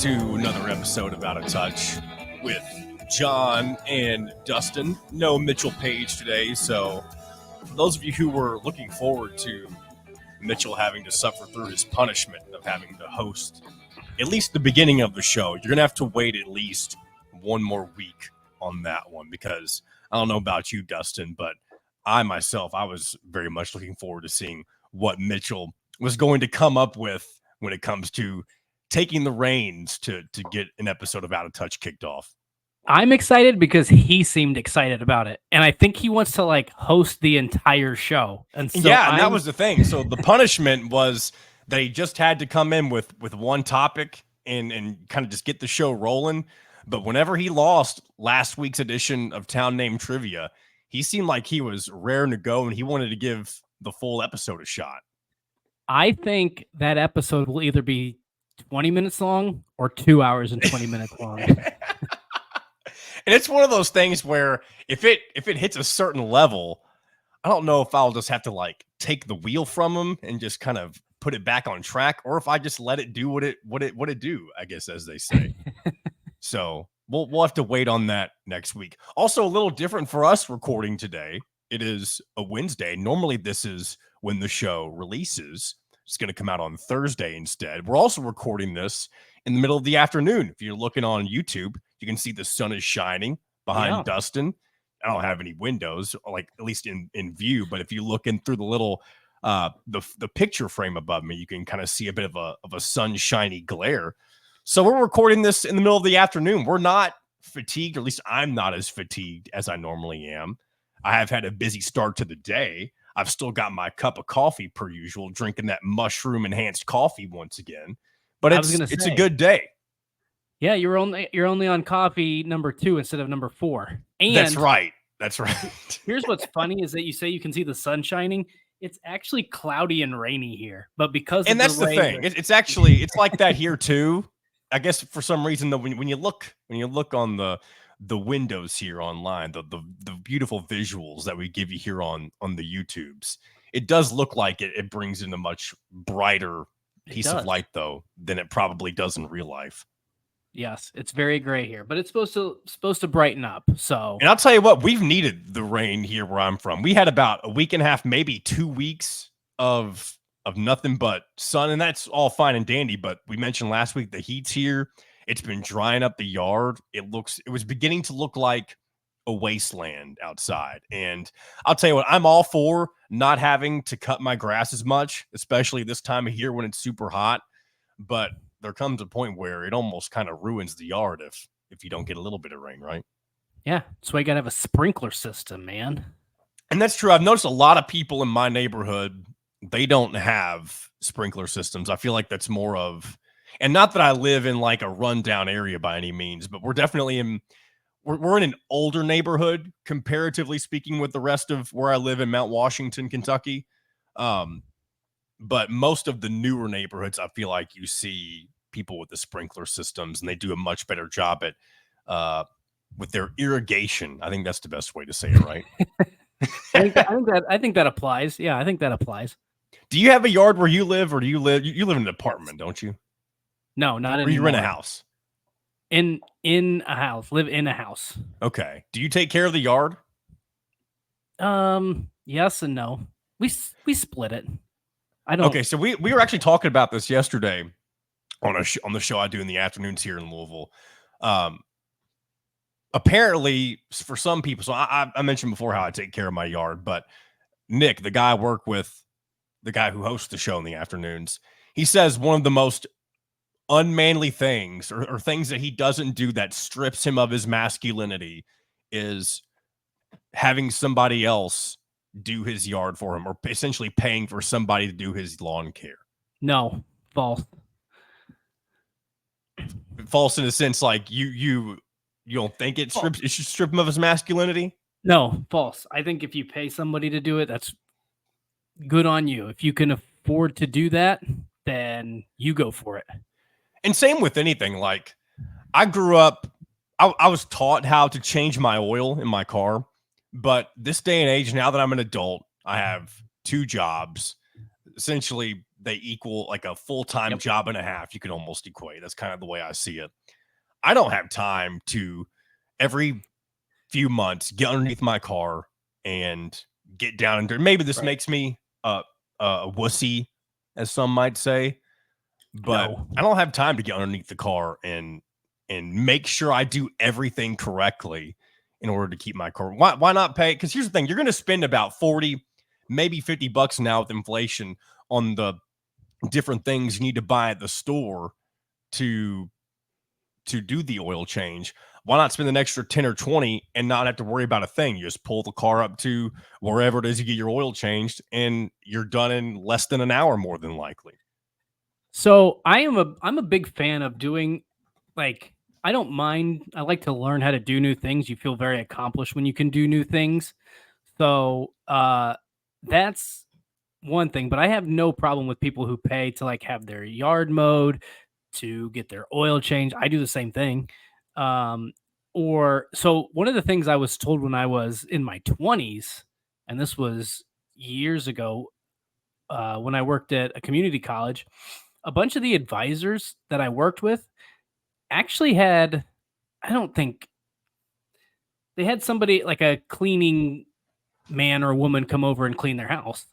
to another episode of Out of Touch with John and Dustin. No Mitchell Page today, so for those of you who were looking forward to Mitchell having to suffer through his punishment of having to host at least the beginning of the show, you're going to have to wait at least one more week on that one, because I don't know about you, Dustin, but I was very much looking forward to seeing what Mitchell was going to come up with when it comes to taking the reins to get an episode of Out of Touch kicked off. I'm excited because he seemed excited about it. And I think he wants to host the entire show. And so that was the thing. So the punishment was that he just had to come in with one topic and kind of just get the show rolling. But whenever he lost last week's edition of Town Name Trivia, he seemed like he was raring to go and he wanted to give the full episode a shot. I think that episode will either be 20 minutes long or 2 hours and 20 minutes long. And it's one of those things where if it hits a certain level, I don't know if I'll just have to take the wheel from him and just kind of put it back on track, or if I just let it do what it do, I guess, as they say. So we'll have to wait on that next week. Also, a little different for us recording today. It is a Wednesday. Normally, this is when the show releases. It's going to come out on Thursday instead. We're also recording this in the middle of the afternoon. If you're looking on YouTube, you can see the sun is shining behind Dustin. I don't have any windows, at least in view, but if you look in through the little the picture frame above me, you can kind of see a bit of a sunshiny glare. So we're recording this in the middle of the afternoon. We're not fatigued, or at least I'm not as fatigued as I normally am. I have had a busy start to the day. I've still got my cup of coffee per usual, drinking that mushroom enhanced coffee once again. But it's a good day. Yeah, you're only on coffee number 2 instead of number 4. And That's right. Here's what's funny is that you say you can see the sun shining. It's actually cloudy and rainy here, but because that's the thing. It's like that here too. I guess for some reason, though, when you look on the windows here online, the beautiful visuals that we give you here on the YouTubes, it does look like it brings in a much brighter piece of light though than it probably does in real life. Yes, it's very gray here, but it's supposed to brighten up. So, and I'll tell you what, we've needed the rain here where I'm from. We had about a week and a half, maybe 2 weeks of nothing but sun, and that's all fine and dandy. But we mentioned last week the heat's here. It's been drying up the yard. It was beginning to look like a wasteland outside. And I'll tell you what, I'm all for not having to cut my grass as much, especially this time of year when it's super hot. But there comes a point where it almost kind of ruins the yard if you don't get a little bit of rain, right? Yeah, that's why you got to have a sprinkler system, man. And that's true. I've noticed a lot of people in my neighborhood, they don't have sprinkler systems. I feel like that's more of, and not that I live in a rundown area by any means, but we're definitely we're in an older neighborhood, comparatively speaking, with the rest of where I live in Mount Washington, Kentucky. But most of the newer neighborhoods, I feel like you see people with the sprinkler systems, and they do a much better job at with their irrigation. I think that's the best way to say it, right? I think that applies. Yeah, I think that applies. Do you have a yard where you live, or do you live in an apartment, don't you? No, not anymore. Or you rent a house? In a house. Live in a house. Okay. Do you take care of the yard? Yes and no. We split it. I don't. Okay, so we were actually talking about this yesterday on the show I do in the afternoons here in Louisville. Apparently, for some people, so I mentioned before how I take care of my yard, but Nick, the guy I work with, the guy who hosts the show in the afternoons, he says one of the most unmanly things or things that he doesn't do that strips him of his masculinity is having somebody else do his yard for him, or essentially paying for somebody to do his lawn care. No, false. False in a sense, you don't think it should strip him of his masculinity? No, false. I think if you pay somebody to do it, that's good on you. If you can afford to do that, then you go for it. And same with anything. I grew up, I was taught how to change my oil in my car. But this day and age, now that I'm an adult, I have 2 jobs. Essentially, they equal like a full-time Yep. job and a half. You can almost equate. That's kind of the way I see it. I don't have time to every few months get underneath my car and get down and dirty. Maybe this Right. makes me a wussy, as some might say, but No. I don't have time to get underneath the car and make sure I do everything correctly in order to keep my car. Why not pay? Because here's the thing: you're going to spend about 40, maybe $50 now with inflation on the different things you need to buy at the store to do the oil change. Why not spend an extra 10 or 20 and not have to worry about a thing? You just pull the car up to wherever it is you get your oil changed, and you're done in less than an hour, more than likely. So I'm a big fan of doing, like, I don't mind. I like to learn how to do new things. You feel very accomplished when you can do new things. So that's one thing, but I have no problem with people who pay to like have their yard mowed, to get their oil changed. I do the same thing. Um, or so one of the things I was told when I was in my 20s, and this was years ago, when I worked at a community college, a bunch of the advisors that I worked with actually had, I don't think they had somebody like a cleaning man or woman come over and clean their house,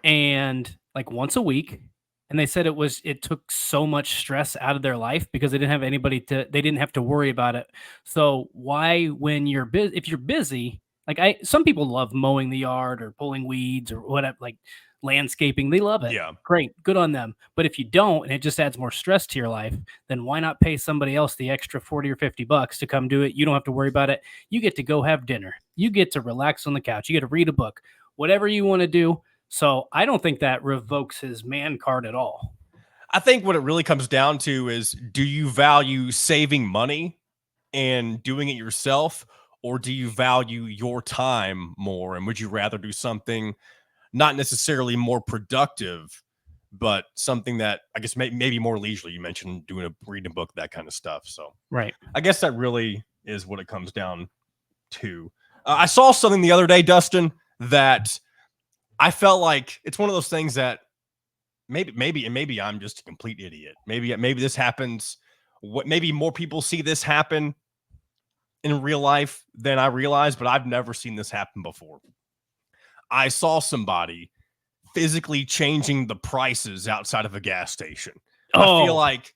and like once a week. And they said it took so much stress out of their life because they didn't have to worry about it. So why, when you're busy, if you're busy, like some people love mowing the yard or pulling weeds or whatever, like landscaping, they love it. Yeah. Great, good on them. But if you don't, and it just adds more stress to your life, then why not pay somebody else the extra 40 or $50 to come do it? You don't have to worry about it. You get to go have dinner. You get to relax on the couch. You get to read a book, whatever you want to do. So I don't think that revokes his man card at all. I think what it really comes down to is, do you value saving money and doing it yourself, or do you value your time more? And would you rather do something not necessarily more productive, but something that I guess maybe more leisurely? You mentioned reading a book, that kind of stuff. So Right. I guess that really is what it comes down to. I saw something the other day, Dustin, that I felt like it's one of those things that maybe I'm just a complete idiot. Maybe this happens. Maybe more people see this happen in real life than I realize, but I've never seen this happen before. I saw somebody physically changing the prices outside of a gas station. I feel Oh, like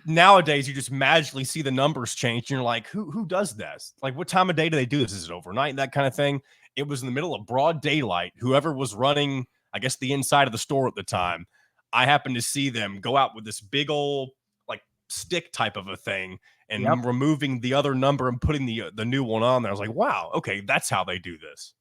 nowadays you just magically see the numbers change and you're like, who does this? Like, what time of day do they do this? Is it overnight? That kind of thing. It was in the middle of broad daylight. Whoever was running, I guess, the inside of the store at the time, I happened to see them go out with this big old like stick type of a thing yep. and removing the other number and putting the new one on there. I was like, wow, okay, that's how they do this.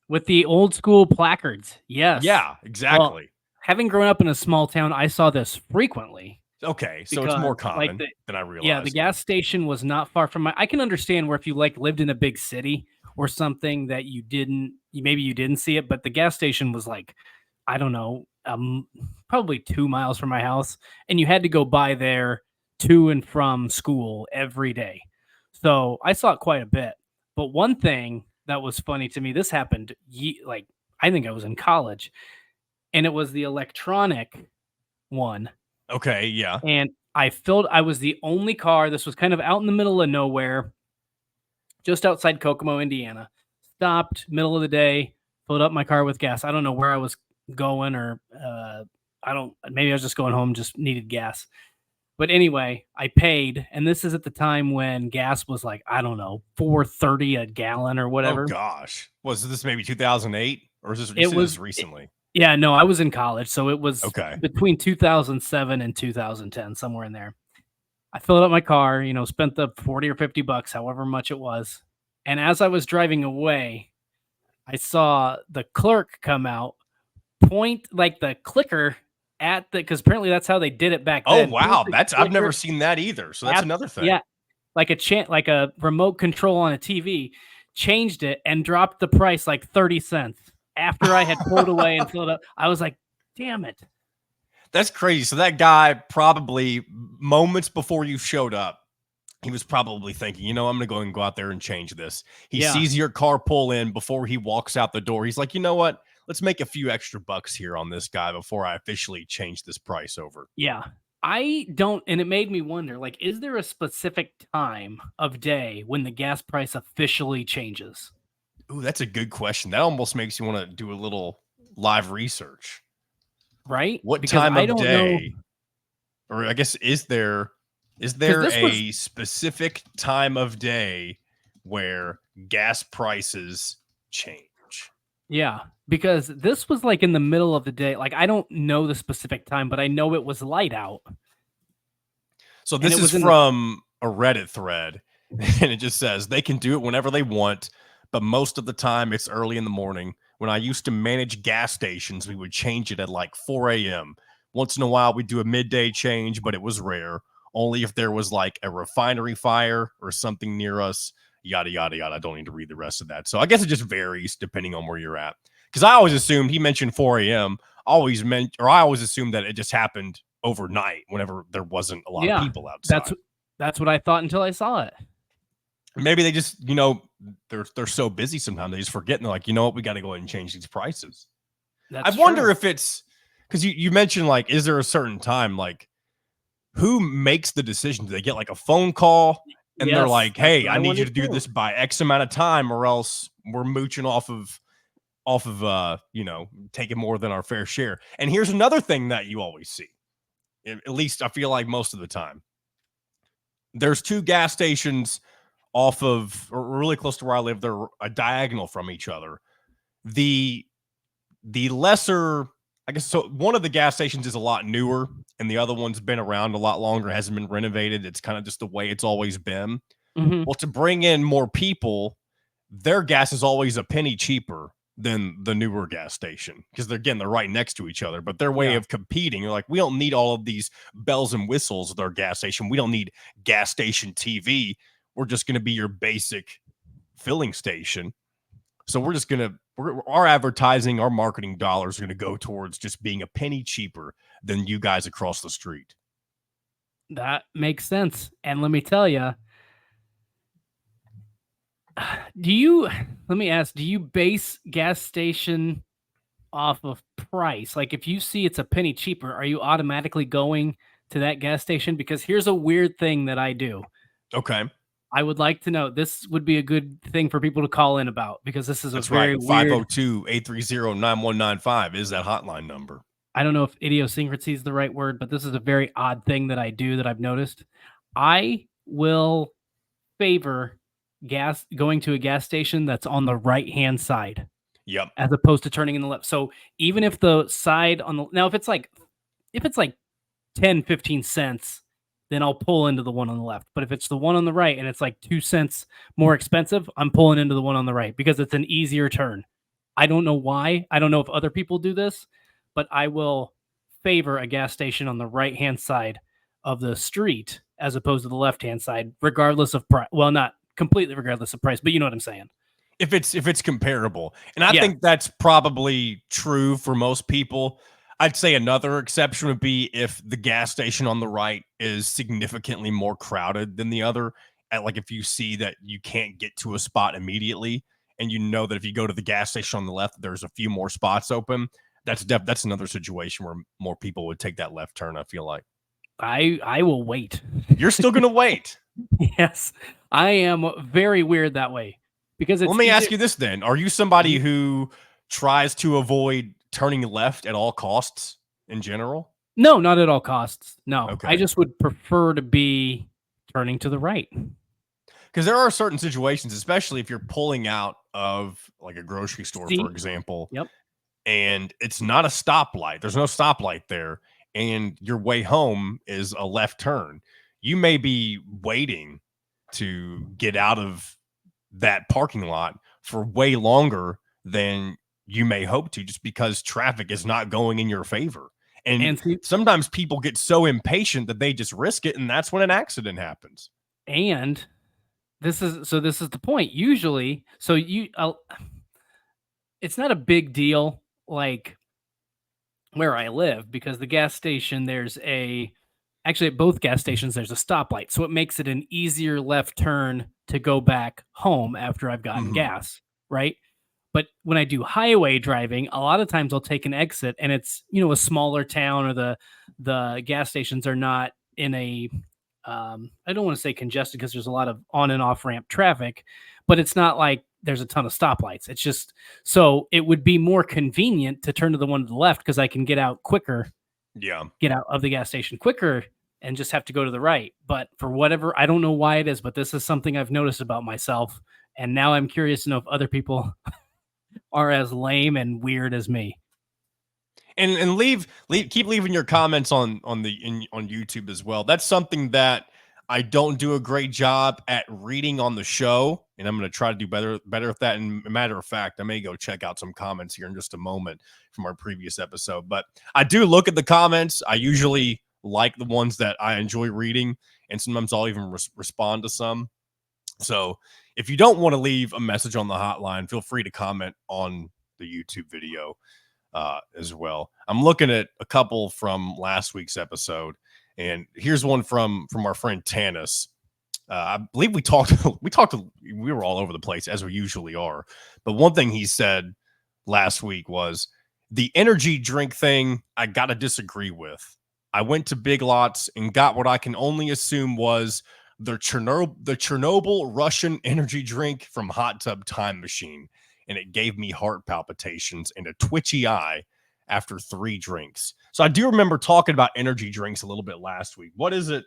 With the old school placards. Yes. Yeah, Well, exactly. having grown up in a small town, I saw this frequently Okay, so it's because more common than I the realized. gas station was not far from I can understand where if you like lived in a big city or something that maybe you didn't see it, but the gas station was like, I don't know, probably 2 miles from my house, and you had to go by there to and from school every day. So I saw it quite a bit. But one thing that was funny to me, this happened like I think I was in college, and it was the electronic one. Okay, yeah. And I was the only car. This was kind of out in the middle of nowhere, just outside Kokomo, Indiana. Stopped middle of the day, filled up my car with gas. I don't know where I was going, or maybe I was just going home, just needed gas. But anyway, I paid, and this is at the time when gas was like, I don't know, 4.30 a gallon or Oh whatever. gosh. Was this maybe 2008, or is this you It said this was recently? Yeah, no, I was in college, so it was Okay. between 2007 and 2010, somewhere in there. I filled up my car, spent the 40 or $50, however much it was. And as I was driving away, I saw the clerk come out, point like the clicker at because apparently that's how they did it back Oh then. Point wow, the I've never clicker seen that either. So that's at another thing. yeah, like a remote control on a TV, changed it and dropped the price like 30 cents after I had pulled away and filled up. I was like, damn it. That's crazy. So that guy probably moments before you showed up, he was probably thinking, I'm going to go out there and change this. He Yeah. sees your car pull in before he walks out the door. He's like, you know what? let's make a few extra bucks here on this guy before I officially change this price over. Yeah. I don't, and it made me wonder, like, is there a specific time of day when the gas price officially changes? Ooh, that's a good question. That almost makes you want to do a little live research. Right? What Because time I of don't know, day, or I guess is because there this was, a specific time of day where gas prices change? yeah, because this was like in the middle of the day. Like, I don't know the specific time, but I know it was light out So and this it is was in the, from a Reddit thread, and it just says they can do it whenever they want, but most of the time it's early in the morning. When I used to manage gas stations, we would change it at like 4 a.m. Once in a while, we'd do a midday change, but it was rare. Only if there was like a refinery fire or something near us, yada, yada, yada. I don't need to read the rest of that. So I guess it just varies depending on where you're at. Because I always assumed he mentioned 4 a.m. I always assumed that it just happened overnight whenever there wasn't a lot of yeah, people that's, outside. that's what I thought until I saw it. Maybe they just, they're so busy sometimes they just forget and they're like, you know what, we got to go ahead and change these prices. I That's wonder true. if it's because you mentioned like, is there a certain time like who makes the decision? Do they get like a phone call and they're Yes, like, that's hey, what I I need you wondered to do too. this by X amount of time or else we're mooching off of taking more than our fair share. And here's another thing that you always see. At least I feel like most of the time. There's two gas stations off of or really close to where I live. They're a diagonal from each other. The the lesser, I guess, so one of the gas stations is a lot newer and the other one's been around a lot longer, hasn't been renovated. It's kind of just the way it's always been. Hmm. Well, to bring in more people, their gas is always a penny cheaper than the newer gas station because they're right next to each other. But their way Yeah, of competing, they're like, we don't need all of these bells and whistles with our gas station. We don't need gas station TV. We're just going to be your basic filling station. So we're just gonna our advertising, our marketing dollars are gonna go towards just being a penny cheaper than you guys across the street. that makes sense. And let me tell you, do you, let me ask, do you base gas station off of price? Like if you see it's a penny cheaper, are you automatically going to that gas station? Because here's a weird thing that I do. Okay, I would like to know, this would be a good thing for people to call in about because this is a that's right. very weird, 502-830-9195 is that hotline number. I don't know if idiosyncrasy is the right word, but this is a very odd thing that I do that I've noticed. I will favor gas going to a gas station that's on the right-hand side Yep. as opposed to turning in the left. So even if the side on the, now if it's like 10, 15 cents, then I'll pull into the one on the left. But if it's the one on the right and it's like 2 cents more expensive, I'm pulling into the one on the right because it's an easier turn. I don't know why. I don't know if other people do this, but I will favor a gas station on the right hand side of the street as opposed to the left hand side, regardless of price. Well, not completely regardless of price, but you know what I'm saying. If it's comparable. And I Yeah. think that's probably true for most people. I'd say another exception would be if the gas station on the right is significantly more crowded than the other. And like if you see that you can't get to a spot immediately, and you know that if you go to the gas station on the left, there's a few more spots open. That's another situation where more people would take that left turn. I feel like I will wait. you're still gonna wait. Yes. I am very weird that way because Let it's me easier. ask you this then: are you somebody Mhm. who tries to avoid turning left at all costs in general? No, not at all costs. No, I Okay. just would prefer to be turning to the right. Because there are certain situations, especially if you're pulling out of like a grocery store, for See? example, Yep. and it's not a stoplight. There's no stoplight there, and your way home is a left turn. You may be waiting to get out of that parking lot for way longer than you may hope to, just because traffic is not going in your favor. And And see, sometimes people get so impatient that they just risk it, and that's when an accident happens. and this is the point. Usually, so it's not a big deal like where I live because the gas station there's a actually at both gas stations there's a stoplight. So it makes it an easier left turn to go back home after I've gotten Mhm. gas, right? But when I do highway driving, a lot of times I'll take an exit and it's, a smaller town, or the gas stations are not in a I don't want to say congested because there's a lot of on and off ramp traffic, but it's not like there's a ton of stoplights. It's just, so it would be more convenient to turn to the one to the left because I can get out quicker, Yeah. get out of the gas station quicker, and just have to go to the right. But for whatever, I don't know why it is, but this is something I've noticed about myself. And now I'm curious to know if other people are as lame and weird as me. And keep leaving your comments on YouTube as well. That's something that I don't do a great job at reading on the show, and I'm going to try to do better at that. And matter of fact, I may go check out some comments here in just a moment from our previous episode. But I do look at the comments. I usually like the ones that I enjoy reading, and sometimes I'll even respond to some. So if you don't want to leave a message on the hotline, feel free to comment on the YouTube video as well. I'm looking at a couple from last week's episode, and here's one from our friend Tanis. I believe we were all over the place as we usually are, but one thing he said last week was the energy drink thing. I gotta disagree with. I went to Big Lots and got what I can only assume was the Chernobyl Russian energy drink from Hot Tub Time Machine, and it gave me heart palpitations and a twitchy eye after 3 drinks. So I do remember talking about energy drinks a little bit last week. What is it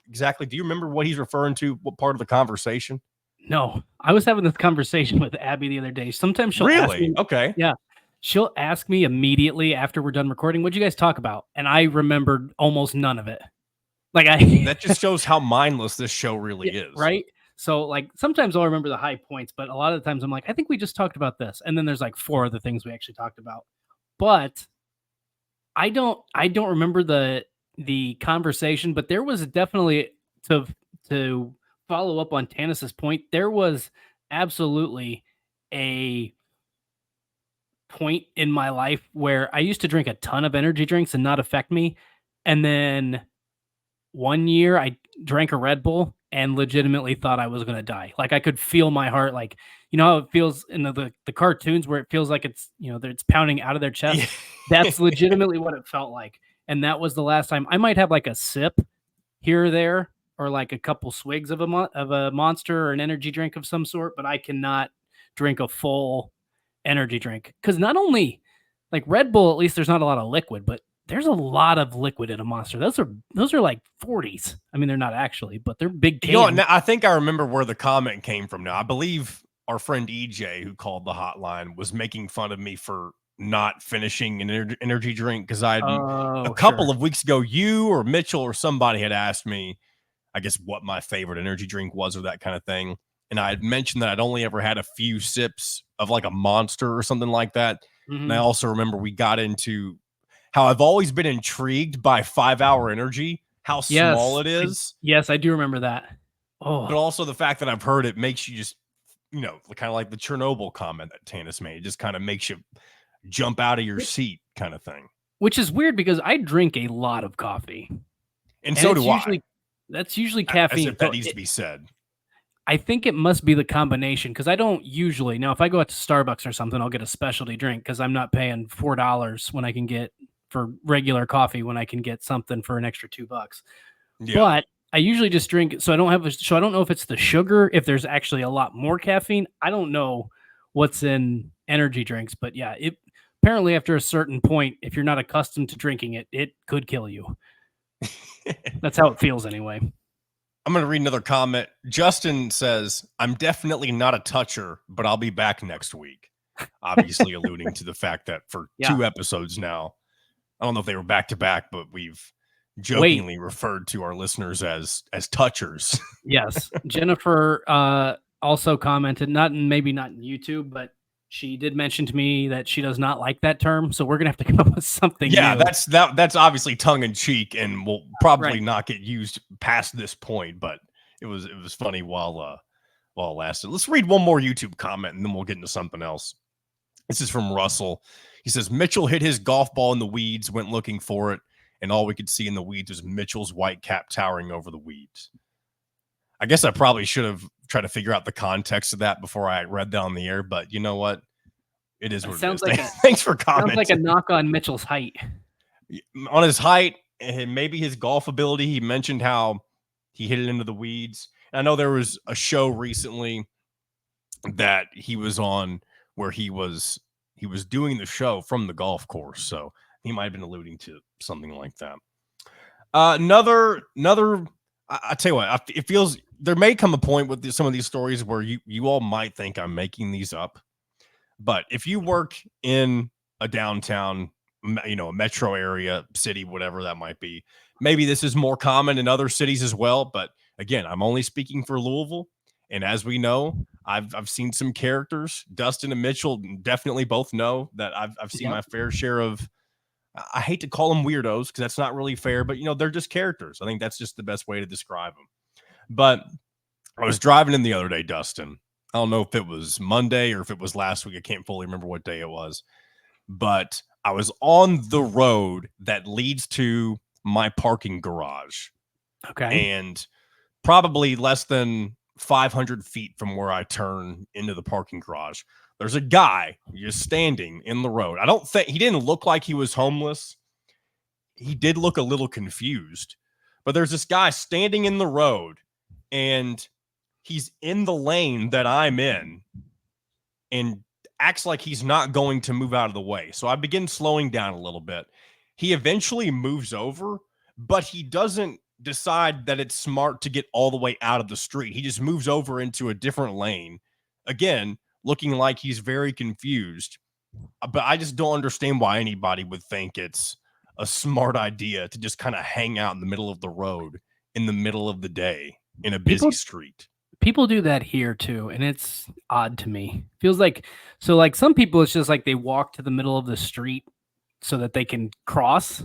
exactly? Do you remember what he's referring to? What part of the conversation? No, I was having this conversation with Abby the other day. Sometimes she'll ask me, okay. Yeah. She'll ask me immediately after we're done recording, what'd you guys talk about? And I remembered almost none of it. Like that just shows how mindless this show really is. Right. So like sometimes I'll remember the high points, but a lot of the times I'm like, I think we just talked about this. And then there's like 4 other things we actually talked about. But I don't remember the conversation, but there was definitely, to follow up on Tanis's point, there was absolutely a point in my life where I used to drink a ton of energy drinks and not affect me. And then one year I drank a Red Bull and legitimately thought I was going to die. Like I could feel my heart, like, how it feels in the cartoons where it feels like it's, that it's pounding out of their chest. That's legitimately what it felt like. And that was the last time. I might have like a sip here or there, or like a couple swigs of a Monster or an energy drink of some sort, but I cannot drink a full energy drink. Because not only like Red Bull, at least there's not a lot of liquid, but there's a lot of liquid in a Monster. Those are like 40s. I mean, they're not actually, but they're big cans. I think I remember where the comment came from now. I believe our friend EJ, who called the hotline, was making fun of me for not finishing an energy drink because I had a couple of weeks ago, you or Mitchell or somebody had asked me, I guess, what my favorite energy drink was or that kind of thing. And I had mentioned that I'd only ever had a few sips of like a Monster or something like that. Mm-hmm. And I also remember we got into how I've always been intrigued by 5 Hour Energy, how small it is. Yes, I do remember that. Oh, but also the fact that I've heard it makes you just, kind of like the Chernobyl comment that Tanis made. It just kind of makes you jump out of your seat kind of thing. Which is weird because I drink a lot of coffee. And so do I. That's usually caffeine. As if that needs to be said. I think it must be the combination because I don't usually. Now, if I go out to Starbucks or something, I'll get a specialty drink because I'm not paying $4 when I can get for regular coffee when I can get something for an extra $2. Yeah. But I usually just drink. So I don't know if it's the sugar, if there's actually a lot more caffeine. I don't know what's in energy drinks, but yeah, apparently after a certain point, if you're not accustomed to drinking it, it could kill you. That's how it feels anyway. I'm going to read another comment. Justin says, I'm definitely not a toucher, but I'll be back next week. Obviously alluding to the fact that for 2 episodes now, I don't know if they were back to back, but we've jokingly referred to our listeners as touchers. Yes. Jennifer also commented, maybe not in YouTube, but she did mention to me that she does not like that term. So we're going to have to come up with something new. That's obviously tongue in cheek and will probably not get used past this point, but it was funny while it lasted. Let's read one more YouTube comment and then we'll get into something else. This is from Russell. He says, Mitchell hit his golf ball in the weeds, went looking for it, and all we could see in the weeds was Mitchell's white cap towering over the weeds. I guess I probably should have tried to figure out the context of that before I read that on the air, but you know what? It is That what it sounds is. like a Thanks for sounds like a commenting. knock on Mitchell's height. On his height and maybe his golf ability, he mentioned how he hit it into the weeds. And I know there was a show recently that he was on where he was doing the show from the golf course, so he might have been alluding to something like that. Another. I tell you what, it feels there may come a point with some of these stories where you all might think I'm making these up, but if you work in a downtown, a metro area, city, whatever that might be, maybe this is more common in other cities as well. But again, I'm only speaking for Louisville, and as we know, I've seen some characters. Dustin and Mitchell definitely both know that I've seen Yep. my fair share of. I hate to call them weirdos because that's not really fair, but they're just characters. I think that's just the best way to describe them. But I was driving in the other day, Dustin. I don't know if it was Monday or if it was last week. I can't fully remember what day it was, but I was on the road that leads to my parking garage, Okay. and probably less than 500 feet from where I turn into the parking garage, there's a guy just standing in the road. I don't think he didn't look like he was homeless. He did look a little confused, but there's this guy standing in the road, and he's in the lane that I'm in and acts like he's not going to move out of the way. So I begin slowing down a little bit. He eventually moves over, but he doesn't decide that it's smart to get all the way out of the street. He just moves over into a different lane. Again, looking like he's very confused. But I just don't understand why anybody would think it's a smart idea to just kind of hang out in the middle of the road in the middle of the day in a busy street. People do that here too, and it's odd to me. Feels like like some people it's just like they walk to the middle of the street so that they can cross,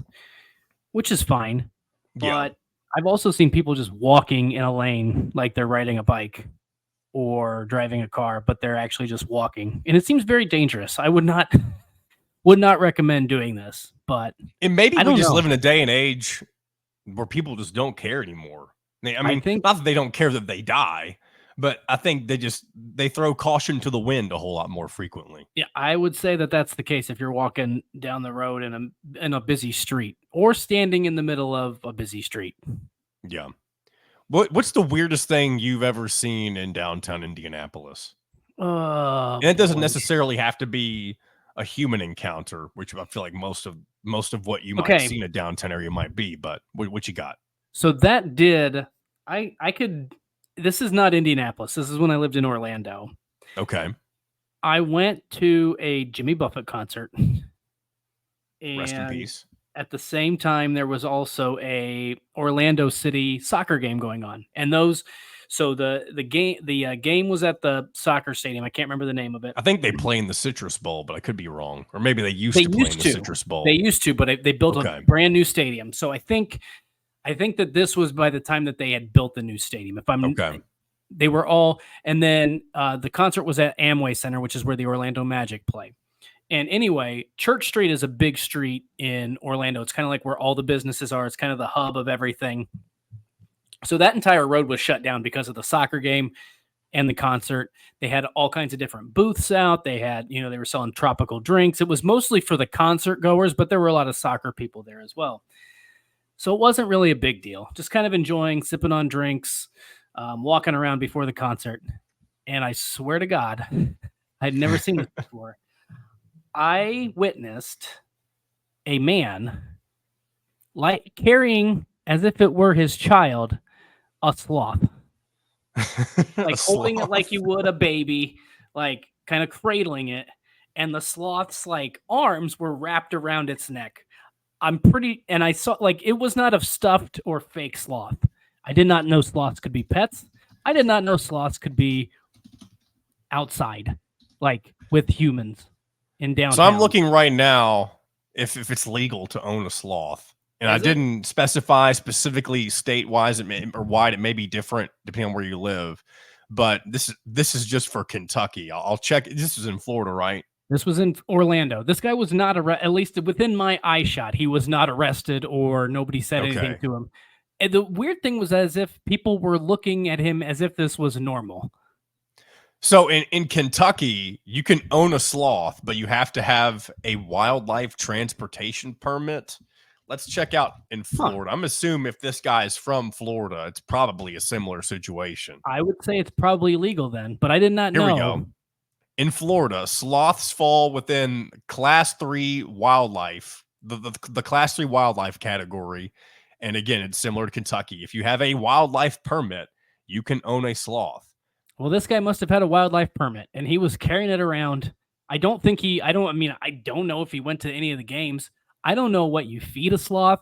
which is fine. Yeah. But I've also seen people just walking in a lane like they're riding a bike or driving a car, but they're actually just walking. And it seems very dangerous. I would not recommend doing this, but And maybe I we don't just know. live in a day and age where people just don't care anymore. I mean, think not that they don't care that they die, but I think they throw caution to the wind a whole lot more frequently. Yeah, I would say that that's the case if you're walking down the road in a busy street or standing in the middle of a busy street. Yeah. What's the weirdest thing you've ever seen in downtown Indianapolis? Oh, And it doesn't boy. necessarily have to be a human encounter, which I feel like most of what you might Okay. see in a downtown area might be. But what you got? So that did I could this is not Indianapolis. This is when I lived in Orlando. Okay. I went to a Jimmy Buffett concert. Rest in And peace. at the same time, there was also a Orlando City soccer game going on, and those. So the game was at the soccer stadium. I can't remember the name of it. I think they play in the Citrus Bowl, but I could be wrong. Or maybe they used They to play in used the to. Citrus Bowl. They used to, but they built Okay. a brand new stadium. So I think that this was by the time that they had built the new stadium. If I'm Okay. They were all, and then the concert was at Amway Center, which is where the Orlando Magic play. And anyway, Church Street is a big street in Orlando. It's kind of like where all the businesses are. It's kind of the hub of everything. So that entire road was shut down because of the soccer game and the concert. They had all kinds of different booths out. They had, they were selling tropical drinks. It was mostly for the concert goers, but there were a lot of soccer people there as well. So it wasn't really a big deal. Just kind of enjoying, sipping on drinks, walking around before the concert. And I swear to God, I'd never seen this before. I witnessed a man carrying, as if it were his child, a sloth. Like holding it like you would a baby, like kind of cradling it. And the sloth's like arms were wrapped around its neck. And I saw it was not a stuffed or fake sloth. I did not know sloths could be pets. I did not know sloths could be outside, like with humans in downtown. So I'm looking right now if it's legal to own a sloth. And I didn't specify specifically state-wise or wide. It may be different depending on where you live. But this is just for Kentucky. I'll check. This is in Florida, right? This was in Orlando. This guy was not at least within my eye shot. He was not arrested or nobody said anything to him. And the weird thing was as if people were looking at him as if this was normal. So in Kentucky, you can own a sloth, but you have to have a wildlife transportation permit. Let's check out in Huh. Florida. I'm assuming if this guy is from Florida, it's probably a similar situation. I would say it's probably legal then, but I did not Here we go. know. In Florida, sloths fall within class 3 wildlife, the class 3 wildlife category. And again, it's similar to Kentucky. If you have a wildlife permit, you can own a sloth. Well, this guy must have had a wildlife permit and he was carrying it around. I don't think he, I don't, I mean, I don't know if he went to any of the games. I don't know what you feed a sloth.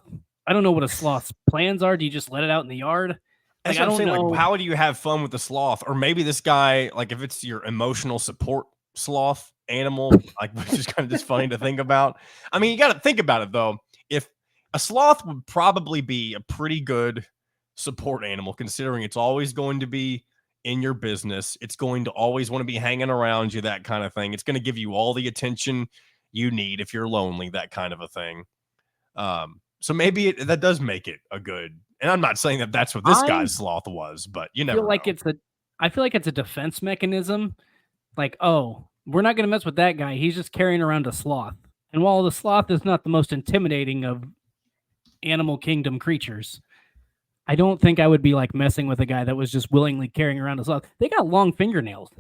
I don't know what a sloth's plans are. Do you just let it out in the yard? That's Like, what I I'm don't saying. Like, know. how do you have fun with the sloth? Or maybe this guy, like, if it's your emotional support sloth animal, like, which is kind of just funny to think about. I mean, you got to think about it though. If a sloth would probably be a pretty good support animal, considering it's always going to be in your business, it's going to always want to be hanging around you, that kind of thing. It's going to give you all the attention you need if you're lonely, that kind of a thing. So maybe that does make it a good. And I'm not saying that that's what this I guy's sloth was, but you feel never like know. it's a, I feel like it's a defense mechanism. Like, oh, we're not going to mess with that guy. He's just carrying around a sloth. And while the sloth is not the most intimidating of animal kingdom creatures, I don't think I would be like messing with a guy that was just willingly carrying around a sloth. They got long fingernails.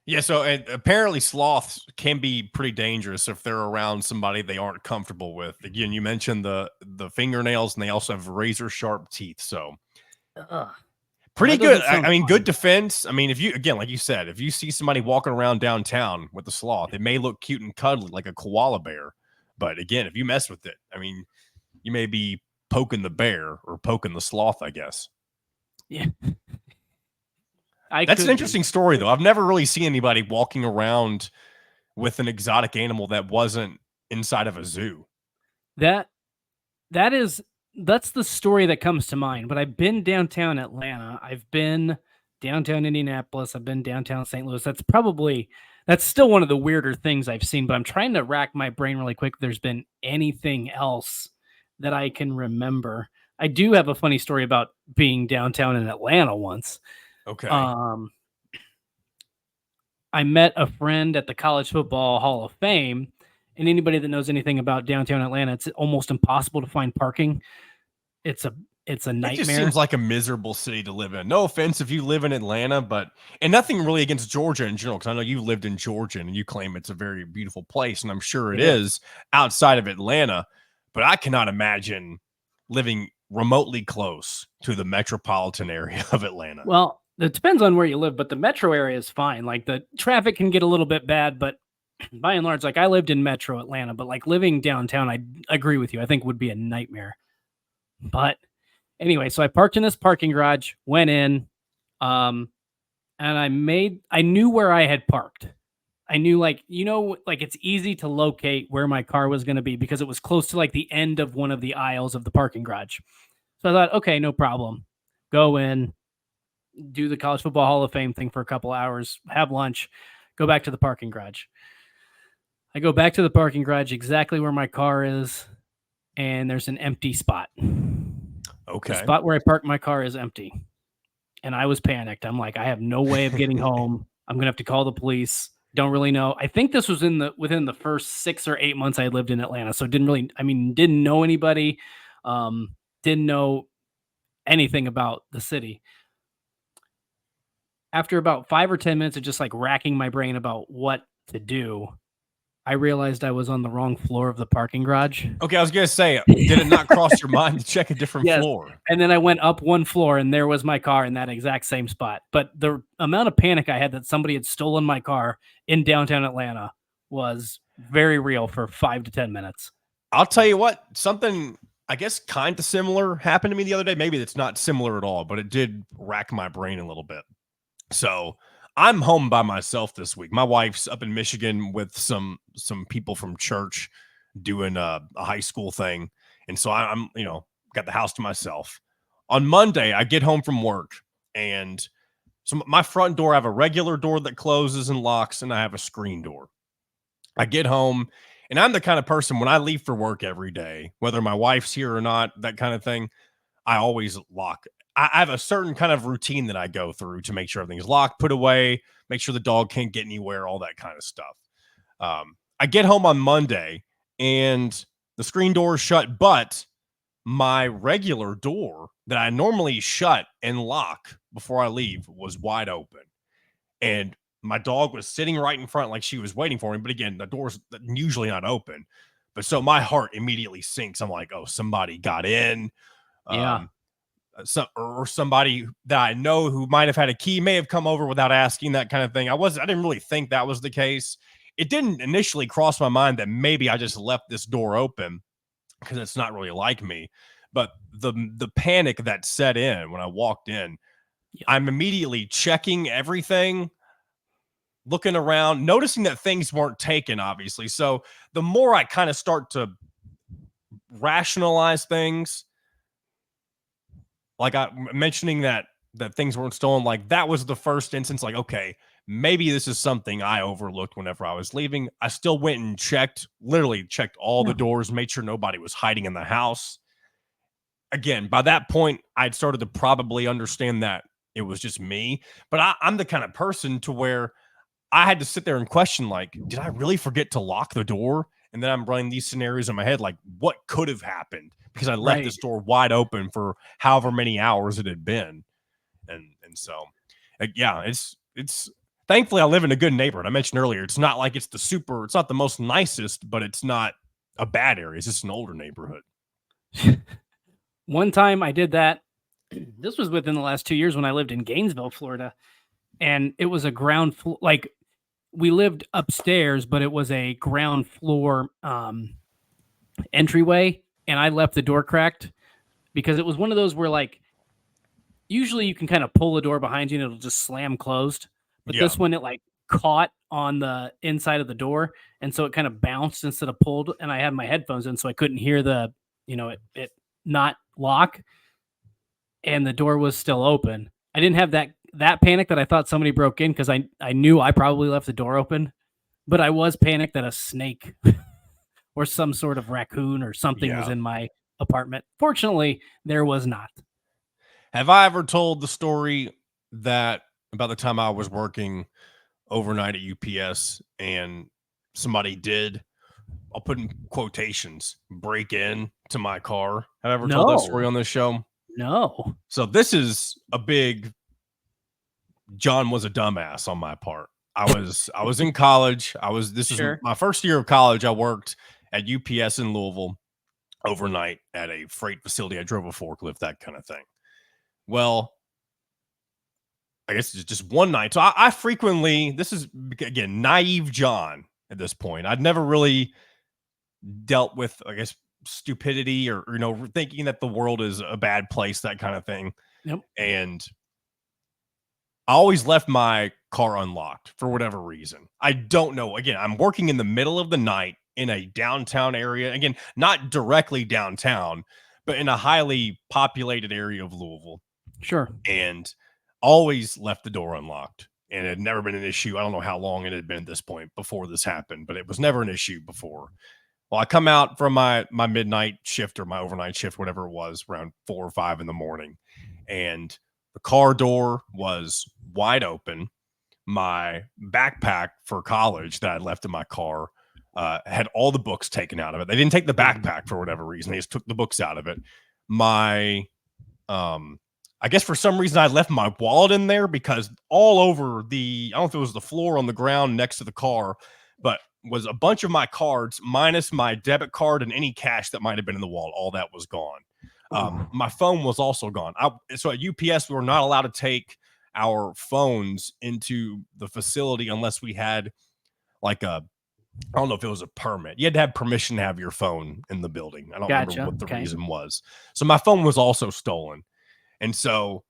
Yeah, so and apparently sloths can be pretty dangerous if they're around somebody they aren't comfortable with. Again, you mentioned the fingernails, and they also have razor sharp teeth. So Ugh. Well, pretty that good. doesn't sound I mean, good fun. defense. I mean, if you again, like you said, if you see somebody walking around downtown with a sloth, it may look cute and cuddly like a koala bear. But again, if you mess with it, I mean, you may be poking the bear or poking the sloth, I guess. Yeah, I That's an could be. interesting story, though. I've never really seen anybody walking around with an exotic animal that wasn't inside of a zoo. That that is that's the story that comes to mind. But I've been downtown Atlanta. I've been downtown Indianapolis. I've been downtown St. Louis. That's still one of the weirder things I've seen. But I'm trying to rack my brain really quick. If there's been anything else that I can remember. I do have a funny story about being downtown in Atlanta once. Okay. Um, I met a friend at the College Football Hall of Fame, and anybody that knows anything about downtown Atlanta, it's almost impossible to find parking. It's a it's a It just seems nightmare. like a miserable city to live in. No offense if you live in Atlanta, but and nothing really against Georgia in general, because I know you lived in Georgia and you claim it's a very beautiful place, and I'm sure it It is. is outside of Atlanta. But I cannot imagine living remotely close to the metropolitan area of Atlanta. Well, it depends on where you live, but the metro area is fine. Like the traffic can get a little bit bad, but by and large, like I lived in metro Atlanta, but like living downtown, I agree with you. I think would be a nightmare. But anyway, so I parked in this parking garage, went in, um, and I knew where I had parked. I knew like it's easy to locate where my car was going to be because it was close to like the end of one of the aisles of the parking garage. So I thought, okay, no problem. Go in, do the College Football Hall of Fame thing for a couple hours, have lunch, go back to the parking garage. I go back to the parking garage exactly where my car is, and there's an empty spot. The Okay. spot where I parked my car is empty. And I was panicked. I'm like, I have no way of getting home. I'm gonna have to call the police. Don't really know. I think this was within the first 6 or 8 months I lived in Atlanta, so didn't know anybody, didn't know anything about the city. After about 5 or 10 minutes of just like racking my brain about what to do, I realized I was on the wrong floor of the parking garage. Okay, I was gonna say, did it not cross your mind to check a different Yes. floor? And then I went up one floor and there was my car in that exact same spot. But the amount of panic I had that somebody had stolen my car in downtown Atlanta was very real for 5 to 10 minutes. I'll tell you what, something I guess kind of similar happened to me the other day. Maybe it's not similar at all, but it did rack my brain a little bit. So I'm home by myself this week. My wife's up in Michigan with some people from church doing a high school thing, and so I'm got the house to myself. On Monday, I get home from work, and so my front door, I have a regular door that closes and locks, and I have a screen door. I get home, and I'm the kind of person when I leave for work every day, whether my wife's here or not, that kind of thing. I always lock. I have a certain kind of routine that I go through to make sure everything's locked, put away, make sure the dog can't get anywhere, all that kind of stuff. I get home on Monday and the screen door is shut, but my regular door that I normally shut and lock before I leave was wide open. And my dog was sitting right in front, like she was waiting for me. But again, the door's usually not open. But so my heart immediately sinks. I'm like, oh, somebody got in. Yeah. Or somebody that I know who might have had a key may have come over without asking, that kind of thing. I didn't really think that was the case. It didn't initially cross my mind that maybe I just left this door open because it's not really like me. But the panic that set in when I walked in, Yeah. I'm immediately checking everything, looking around, noticing that things weren't taken, obviously. So the more I kind of start to rationalize things, like I mentioning that things weren't stolen, like that was the first instance, like, okay, maybe this is something I overlooked whenever I was leaving. I still went and literally checked all the doors, made sure nobody was hiding in the house. Again, by that point, I'd started to probably understand that it was just me. But I'm the kind of person to where I had to sit there and question, like, did I really forget to lock the door? And then I'm running these scenarios in my head, like, what could have happened? Because I left this door wide open for however many hours it had been. And so, yeah, it's thankfully I live in a good neighborhood. I mentioned earlier, it's not like it's not the most nicest, but it's not a bad area. It's just an older neighborhood. One time I did that. This was within the last 2 years when I lived in Gainesville, Florida. And it was a ground floor, like we lived upstairs, but it was a ground floor entryway. And I left the door cracked because it was one of those where, like, usually you can kind of pull the door behind you and it'll just slam closed. But this one, it like caught on the inside of the door. And so it kind of bounced instead of pulled. And I had my headphones in, so I couldn't hear it not lock. And the door was still open. I didn't have that panic that I thought somebody broke in because I knew I probably left the door open. But I was panicked that a snake or some sort of raccoon or something was in my apartment. Fortunately, there was not. Have I ever told the story that about the time I was working overnight at UPS and somebody did, I'll put in quotations, break in to my car? Have I ever told that story on this show? No. So this is a big John was a dumbass on my part. I was in college. This is my first year of college. I worked at UPS in Louisville overnight at a freight facility. I drove a forklift, that kind of thing. Well, I guess it's just one night. So I frequently, this is again, naive John at this point. I'd never really dealt with, I guess, stupidity or, thinking that the world is a bad place, that kind of thing. Yep. And I always left my car unlocked for whatever reason. I don't know. Again, I'm working in the middle of the night in a downtown area. Again, not directly downtown, but in a highly populated area of Louisville. Sure. And always left the door unlocked. And it had never been an issue. I don't know how long it had been at this point before this happened, but it was never an issue before. Well, I come out from my midnight shift or my overnight shift, whatever it was, around 4 or 5 in the morning. And the car door was wide open. My backpack for college that I left in my car had all the books taken out of it. They didn't take the backpack for whatever reason. They just took the books out of it. I guess for some reason I left my wallet in there because all over I don't know if it was the floor on the ground next to the car, but was a bunch of my cards minus my debit card and any cash that might have been in the wallet. All that was gone. My phone was also gone. So at UPS, we were not allowed to take our phones into the facility unless we had I don't know if it was a permit. You had to have permission to have your phone in the building. I don't remember what the reason was. So my phone was also stolen. And so,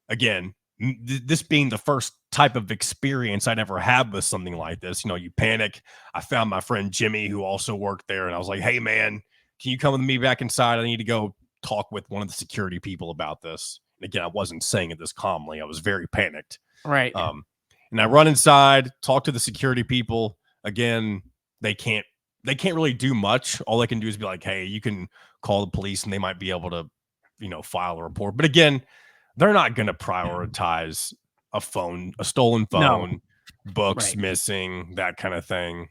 again, this being the first type of experience I'd ever had with something like this, you panic. I found my friend Jimmy, who also worked there, and I was like, hey, man, can you come with me back inside? I need to go talk with one of the security people about this. And again, I wasn't saying it this calmly. I was very panicked. Right. And I run inside, talk to the security people. Again, they can't really do much. All they can do is be like, hey, you can call the police and they might be able to file a report. But again, they're not going to prioritize a stolen No. phone, books Right. missing, that kind of thing.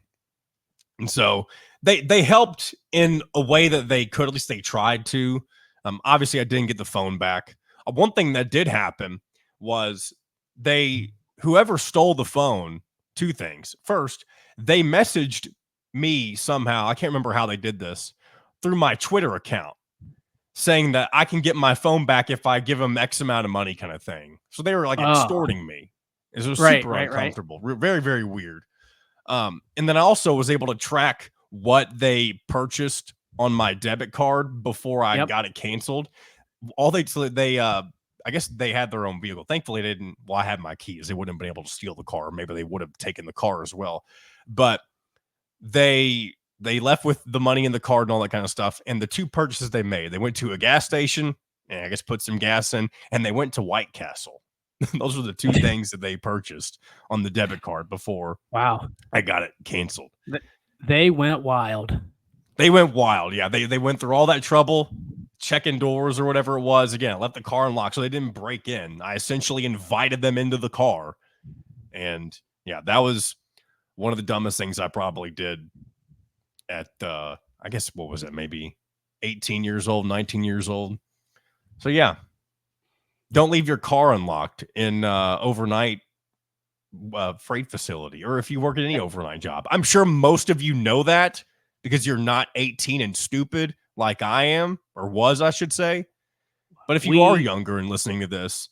And so they helped in a way that they could. At least they tried to. Obviously, I didn't get the phone back. One thing that did happen was whoever stole the phone, two things. First, they messaged me somehow. I can't remember how they did this, through my Twitter account, saying that I can get my phone back if I give them X amount of money, kind of thing. So they were like extorting me. It was Right, super right. uncomfortable. Very, very weird. And then I also was able to track what they purchased on my debit card before I Yep. got it canceled. I guess they had their own vehicle. Thankfully, they didn't. Well, I had my keys. They wouldn't have been able to steal the car. Maybe they would have taken the car as well. But they left with the money in the card and all that kind of stuff. And the two purchases they made, they went to a gas station and I guess put some gas in, and they went to White Castle. Those were the two things that they purchased on the debit card before Wow. I got it canceled. They went wild. They went wild. Yeah, they went through all that trouble, checking doors or whatever it was. Again, I left the car unlocked, so they didn't break in. I essentially invited them into the car. And yeah, that was one of the dumbest things I probably did at, I guess, what was it? Maybe 18 years old, 19 years old. So yeah, don't leave your car unlocked in overnight freight facility, or if you work at any overnight job. I'm sure most of you know that because you're not 18 and stupid like I am, or was, I should say. But if you are younger and listening to this,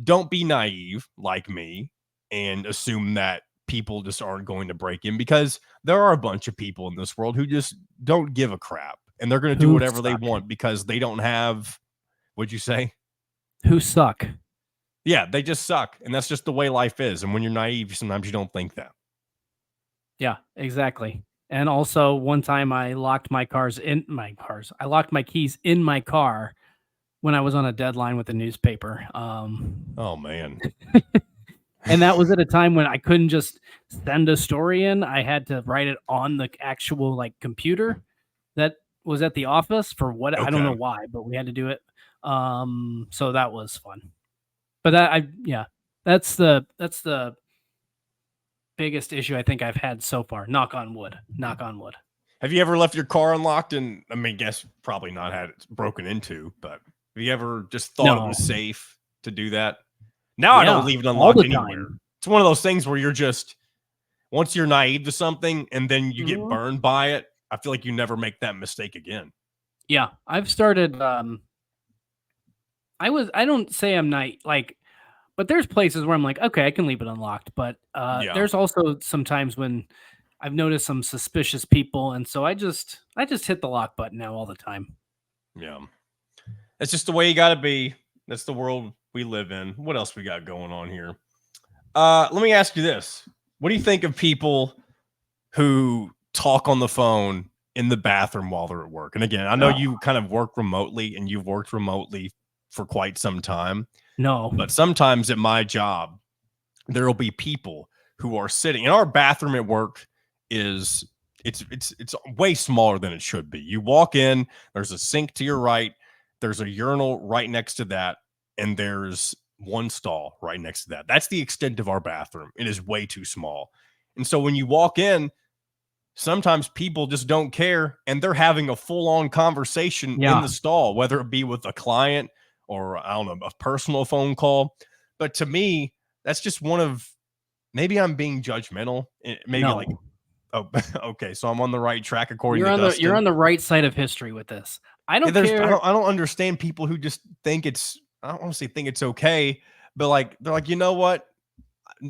don't be naive like me and assume that people just aren't going to break in, because there are a bunch of people in this world who just don't give a crap, and they're going to do whatever they want because they don't have, what'd you say? Who suck. Yeah, they just suck. And that's just the way life is. And when you're naive, sometimes you don't think that. Yeah, exactly. And also one time I locked my keys in my car when I was on a deadline with the newspaper. Oh man. And that was at a time when I couldn't just send a story in. I had to write it on the actual computer that was at the office for what I don't know why, but we had to do it. So that was fun. But that's the biggest issue I think I've had so far. Knock on wood. Have you ever left your car unlocked? And I mean, guess probably not had it broken into, but have you ever just thought it was safe to do that? Now I don't leave it unlocked anywhere. It's one of those things where you're just, once you're naive to something and then you get burned by it, I feel like you never make that mistake again. Yeah, I've started. I don't say I'm not but there's places where I'm like, okay, I can leave it unlocked. But there's also some times when I've noticed some suspicious people, and so I just hit the lock button now all the time. Yeah, that's just the way you got to be. That's the world we live in. What else we got going on here? Let me ask you this: what do you think of people who talk on the phone in the bathroom while they're at work? And again, I know you kind of work remotely, and you've worked remotely for quite some time. No, but sometimes at my job, there will be people who are sitting in our bathroom at work. It's way smaller than it should be. You walk in, there's a sink to your right, there's a urinal right next to that, and there's one stall right next to that. That's the extent of our bathroom. It is way too small. And so when you walk in, sometimes people just don't care, and they're having a full-on conversation in the stall, whether it be with a client or, I don't know, a personal phone call. But to me, that's just one of, maybe I'm being judgmental. Maybe oh, okay, so I'm on the right track according to Dustin. You're on the right side of history with this. I don't care. I don't understand people who just think it's, I don't want to say think it's okay, but they're like, you know what?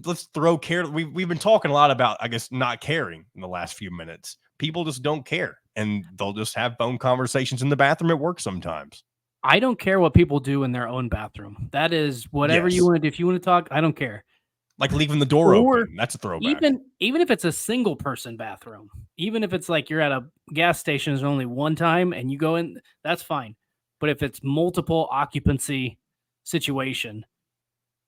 Let's throw care. We've been talking a lot about, I guess, not caring in the last few minutes. People just don't care, and they'll just have phone conversations in the bathroom at work sometimes. I don't care what people do in their own bathroom. That is whatever you want to do. If you want to talk, I don't care. Like leaving the door open. That's a throwback. Even if it's a single person bathroom, even if it's like you're at a gas station, there's only one time and you go in, that's fine. But if it's multiple occupancy situation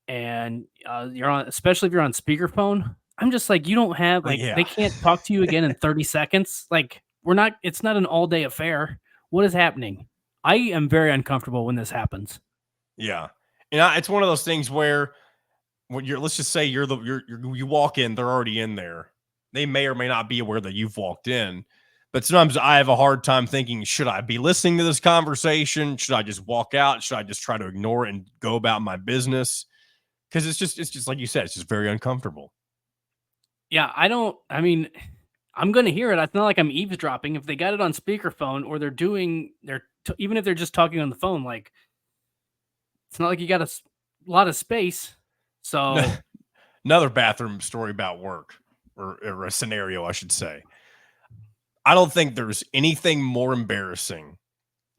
and you're on, especially if you're on speakerphone, I'm just like, you don't have they can't talk to you again in 30 seconds. Like it's not an all day affair. What is happening? I am very uncomfortable when this happens. Yeah. And it's one of those things where when let's just say you walk in, they're already in there. They may or may not be aware that you've walked in. But sometimes I have a hard time thinking, should I be listening to this conversation? Should I just walk out? Should I just try to ignore it and go about my business? Because it's just like you said, it's just very uncomfortable. Yeah, I mean, I'm going to hear it. It's not like I'm eavesdropping. If they got it on speakerphone or even if they're just talking on the phone, like it's not like you got a lot of space. So Another bathroom story about work, or a scenario, I should say. I don't think there's anything more embarrassing,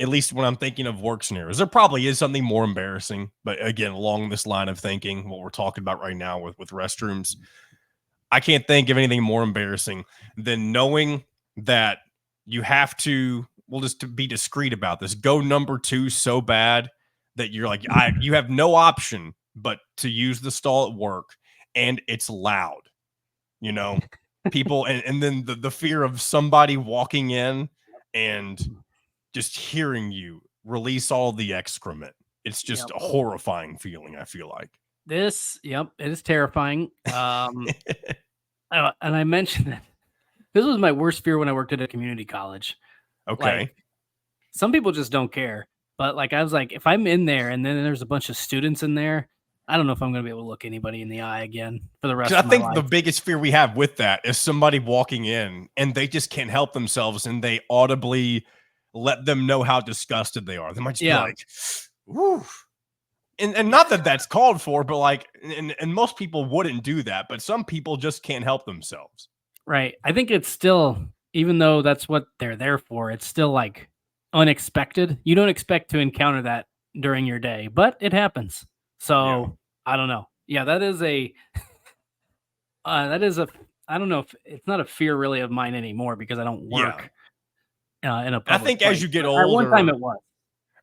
at least when I'm thinking of work scenarios. There probably is something more embarrassing, but again, along this line of thinking, what we're talking about right now with restrooms, I can't think of anything more embarrassing than knowing that you have to, well, just to be discreet about this, go number 2 so bad that you're like, you have no option but to use the stall at work, and it's loud, you know, people, and then the fear of somebody walking in and just hearing you release all the excrement. It's just a horrifying feeling, I feel like. it is terrifying. And I mentioned that this was my worst fear when I worked at a community college. Okay. Like, some people just don't care, but like I was like, if I'm in there and then there's a bunch of students in there, I don't know if I'm going to be able to look anybody in the eye again for the rest I of my think life. the biggest fear we have with that is somebody walking in and they just can't help themselves and they audibly let them know how disgusted they are. They might just be like, "Woo." And not that that's called for, but like, and most people wouldn't do that, but some people just can't help themselves. Right. I think it's still, even though that's what they're there for, it's still like unexpected. You don't expect to encounter that during your day, but it happens. So I don't know. Yeah, that is I don't know if it's not a fear really of mine anymore because I don't work in a I public think as place. you get But at one time older, it was.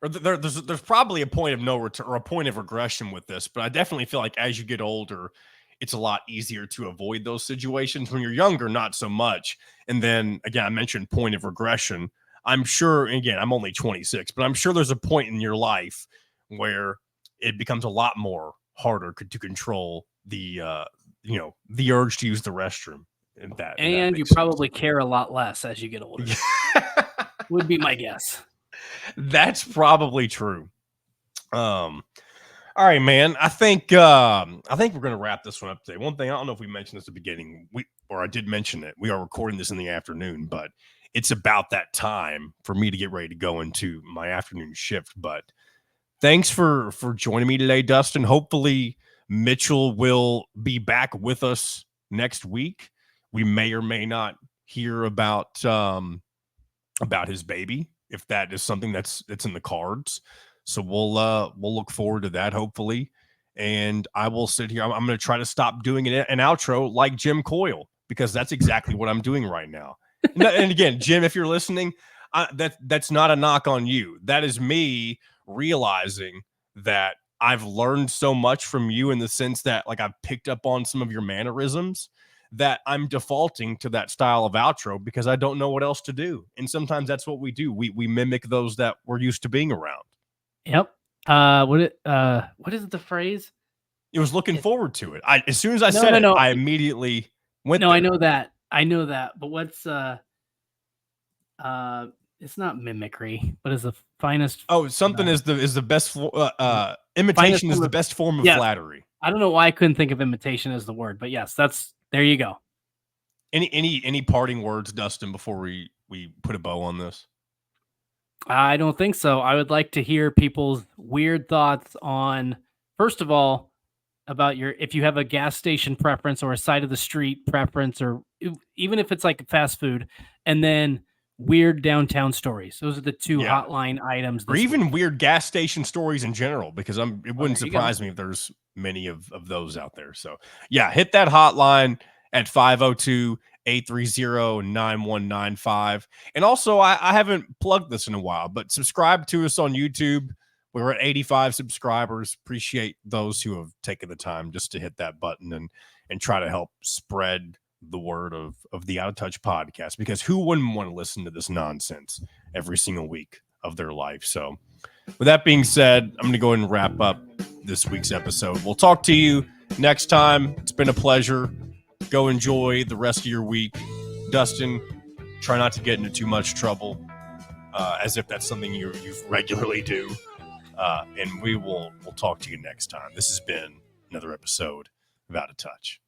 or there's probably a point of no return or a point of regression with this, but I definitely feel like as you get older, it's a lot easier to avoid those situations. When you're younger, not so much. And then again, I mentioned point of regression. I'm sure, again, I'm only 26, but I'm sure there's a point in your life where it becomes a lot more harder to control the urge to use the restroom. And you probably care a lot less as you get older. Would be my guess. That's probably true. All right, man. I think we're gonna wrap this one up today. One thing, I don't know if we mentioned this at the beginning, or I did mention it. We are recording this in the afternoon, but it's about that time for me to get ready to go into my afternoon shift. But thanks for joining me today, Dustin. Hopefully Mitchell will be back with us next week. We may or may not hear about his baby, if that is something that's in the cards. So we'll look forward to that, hopefully. And I will sit here. I'm going to try to stop doing an outro like Jim Coyle, because that's exactly what I'm doing right now. And again, Jim, if you're listening, that's not a knock on you. That is me realizing that I've learned so much from you, in the sense that like I've picked up on some of your mannerisms, that I'm defaulting to that style of outro because I don't know what else to do. And sometimes that's what we do. We mimic those that we're used to being around. Yep. What is the phrase? It was looking forward to it. As soon as I said it, I immediately went there. I know that. But what's it's not mimicry. What is the finest? Oh, something is the best. Imitation is the best form of flattery. I don't know why I couldn't think of imitation as the word, but yes, there you go. Any parting words, Dustin, before we put a bow on this? I don't think so. I would like to hear people's weird thoughts on, first of all, about if you have a gas station preference or a side of the street preference, or even if it's like fast food, and then weird downtown stories. Those are the two hotline items. Or even weird gas station stories in general, because it wouldn't surprise me if there's many of those out there. So yeah, hit that hotline at 502-830-9195. And also, I haven't plugged this in a while, but subscribe to us on YouTube. We're at 85 subscribers. Appreciate those who have taken the time just to hit that button and try to help spread the word of the Out of Touch podcast, because who wouldn't want to listen to this nonsense every single week? of their life. So with that being said, I'm going to go ahead and wrap up this week's episode. We'll talk to you next time. It's been a pleasure. Go enjoy the rest of your week. Dustin, try not to get into too much trouble, as if that's something you regularly do. And we'll talk to you next time. This has been another episode of Out of Touch.